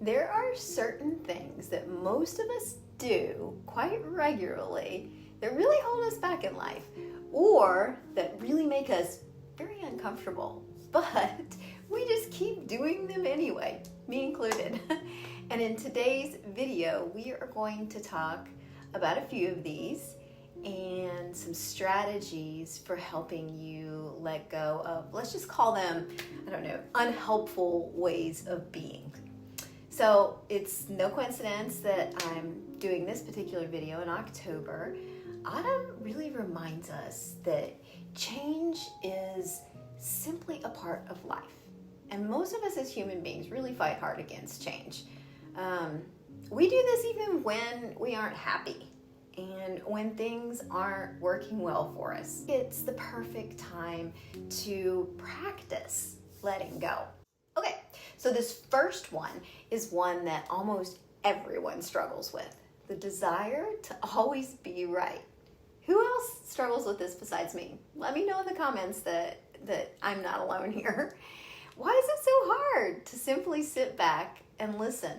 There are certain things that most of us do quite regularly that really hold us back in life or that really make us very uncomfortable, but we just keep doing them anyway, me included. And in today's video, we are going to talk about a few of these and some strategies for helping you let go of, let's just call them, unhelpful ways of being. So it's no coincidence that I'm doing this particular video in October. Autumn really reminds us that change is simply a part of life. And most of us as human beings really fight hard against change. We do this even when we aren't happy and when things aren't working well for us. It's the perfect time to practice letting go. Okay, so this first one is one that almost everyone struggles with. The desire to always be right. Who else struggles with this besides me? Let me know in the comments that I'm not alone here. Why is it so hard to simply sit back and listen?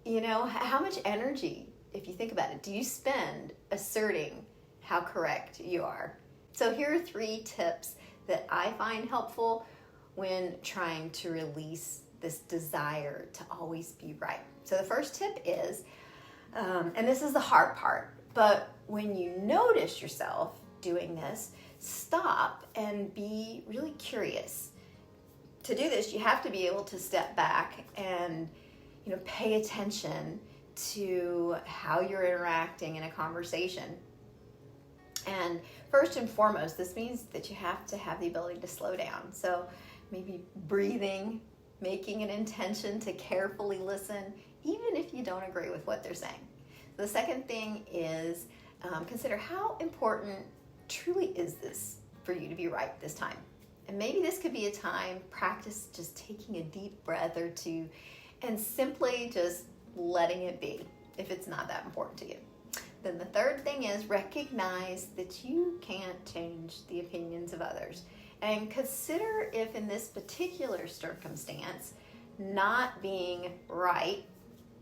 You know, how much energy, if you think about it, do you spend asserting how correct you are? So here are 3 tips that I find helpful when trying to release this desire to always be right. So the first tip is, and this is the hard part, but when you notice yourself doing this, stop and be really curious. To do this, you have to be able to step back and pay attention to how you're interacting in a conversation. And first and foremost, this means that you have to have the ability to slow down. So maybe breathing, making an intention to carefully listen, even if you don't agree with what they're saying. The second thing is consider how important truly is this for you to be right this time. And maybe this could be a time, practice just taking a deep breath or 2 and simply just letting it be if it's not that important to you. Then the third thing is recognize that you can't change the opinions of others. And consider if in this particular circumstance, not being right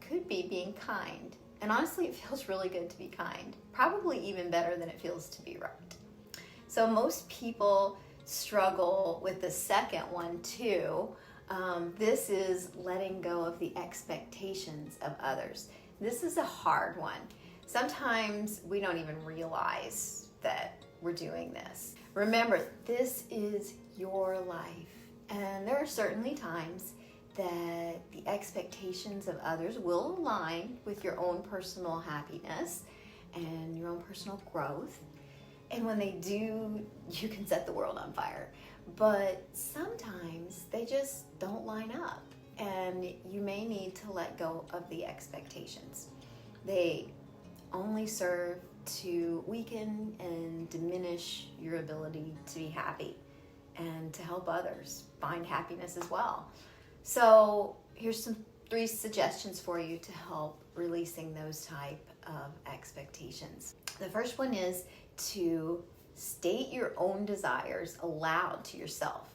could be being kind. And honestly, it feels really good to be kind. Probably even better than it feels to be right. So most people struggle with the second one too. This is letting go of the expectations of others. This is a hard one. Sometimes we don't even realize that we're doing this. Remember, this is your life. And there are certainly times that the expectations of others will align with your own personal happiness and your own personal growth. And when they do, you can set the world on fire. But sometimes they just don't line up, and you may need to let go of the expectations. They only serve to weaken and diminish your ability to be happy and to help others find happiness as well. So here's some 3 suggestions for you to help releasing those type of expectations. The first one is to state your own desires aloud to yourself.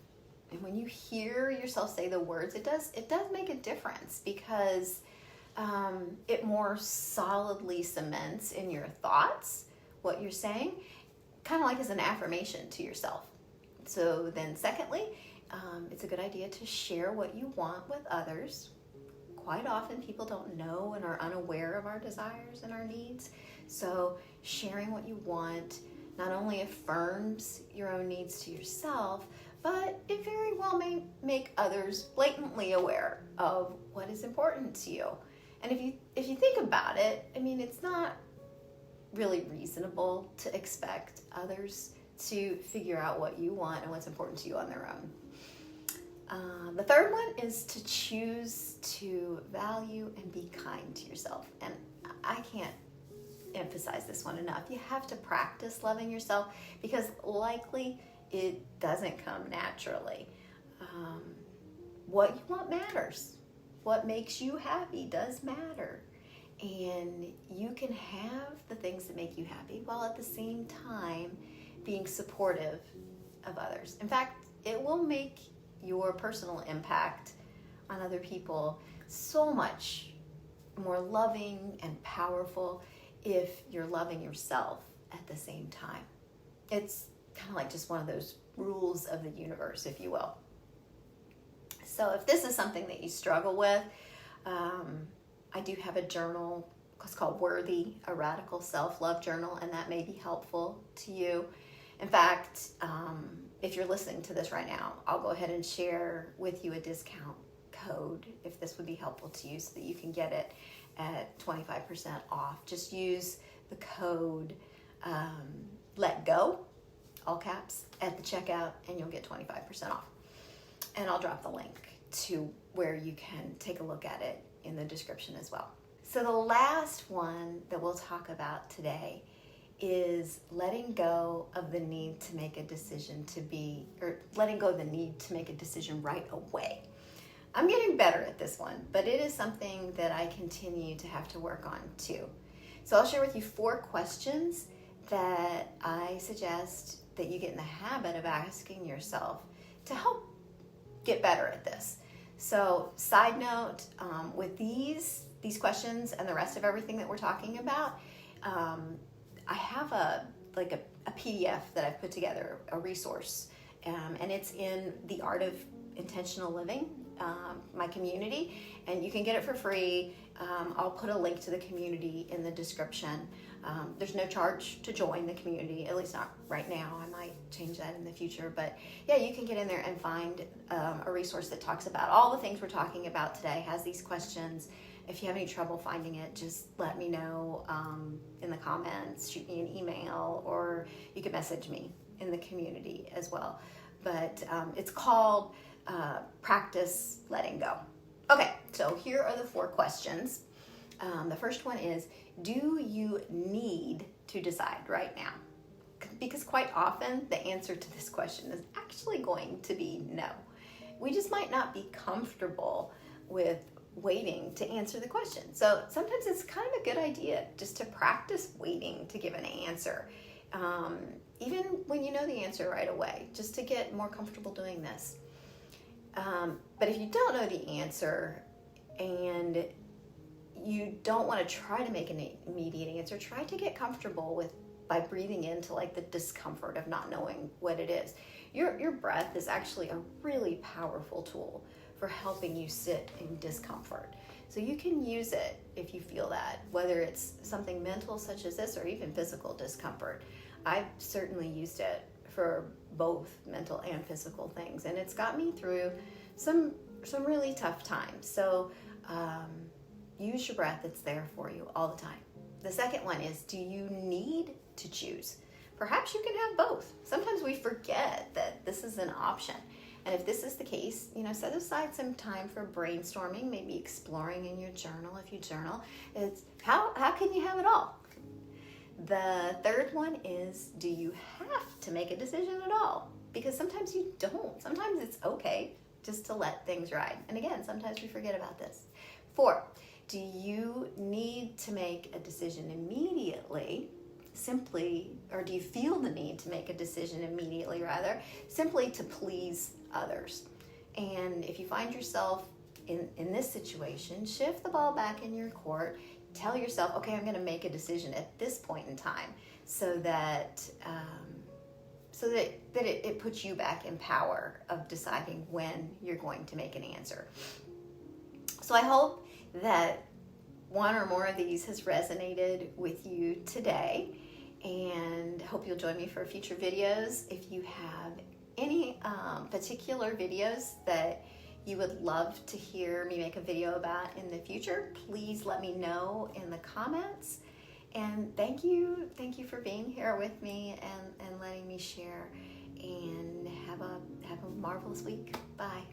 And when you hear yourself say the words, it does make a difference because it more solidly cements in your thoughts what you're saying, kind of like as an affirmation to yourself. So then secondly, it's a good idea to share what you want with others. Quite often people don't know and are unaware of our desires and our needs. So sharing what you want not only affirms your own needs to yourself, but it very well may make others blatantly aware of what is important to you. And if you think about it, I mean, it's not really reasonable to expect others to figure out what you want and what's important to you on their own. The third one is to choose to value and be kind to yourself. And I can't emphasize this one enough. You have to practice loving yourself because likely it doesn't come naturally. What you want matters. What makes you happy does matter. And you can have the things that make you happy while at the same time being supportive of others. In fact, it will make your personal impact on other people so much more loving and powerful if you're loving yourself at the same time. It's kind of like just one of those rules of the universe, if you will. So if this is something that you struggle with, I do have a journal. It's called Worthy, a Radical Self-Love Journal, and that may be helpful to you. In fact, if you're listening to this right now, I'll go ahead and share with you a discount code if this would be helpful to you so that you can get it at 25% off. Just use the code Let Go, all caps, at the checkout, and you'll get 25% off. And I'll drop the link to where you can take a look at it in the description as well. So the last one that we'll talk about today is letting go of the need to make a decision letting go of the need to make a decision right away. I'm getting better at this one, but it is something that I continue to have to work on too. So I'll share with you 4 questions that I suggest that you get in the habit of asking yourself to help get better at this. So side note, with these questions and the rest of everything that we're talking about, I have a PDF that I've put together, a resource, and it's in the Art of Intentional Living, my community, and you can get it for free. I'll put a link to the community in the description. There's no charge to join the community, at least not right now. I might change that in the future, but yeah, you can get in there and find a resource that talks about all the things we're talking about today, has these questions. If you have any trouble finding it, just let me know in the comments, shoot me an email, or you can message me in the community as well. But it's called Practice Letting Go. Okay, so here are the 4 questions. The first one is, do you need to decide right now? Because quite often the answer to this question is actually going to be no. We just might not be comfortable with waiting to answer the question. So sometimes it's kind of a good idea just to practice waiting to give an answer. Even when you know the answer right away, just to get more comfortable doing this. But if you don't know the answer and you don't want to try to make an immediate answer, try to get comfortable by breathing into like the discomfort of not knowing what it is. Your breath is actually a really powerful tool for helping you sit in discomfort. So you can use it if you feel that, whether it's something mental such as this or even physical discomfort. I've certainly used it for both mental and physical things, and it's got me through some really tough times. So use your breath. It's there for you all the time. The second one is, do you need to choose? Perhaps you can have both. Sometimes we forget that this is an option. And if this is the case, set aside some time for brainstorming, maybe exploring in your journal if you journal. It's how can you have it all? The third one is, do you have to make a decision at all? Because sometimes you don't. Sometimes it's okay just to let things ride. And again, sometimes we forget about this. 4, do you need to make a decision immediately? Or do you feel the need to make a decision immediately, simply to please others? And if you find yourself in this situation, shift the ball back in your court. Tell yourself, okay, I'm going to make a decision at this point in time, so that it puts you back in power of deciding when you're going to make an answer. So I hope that one or more of these has resonated with you today, and hope you'll join me for future videos. If you have any particular videos that you would love to hear me make a video about in the future, please let me know in the comments. And thank you for being here with me and letting me share. And have a marvelous week. Bye.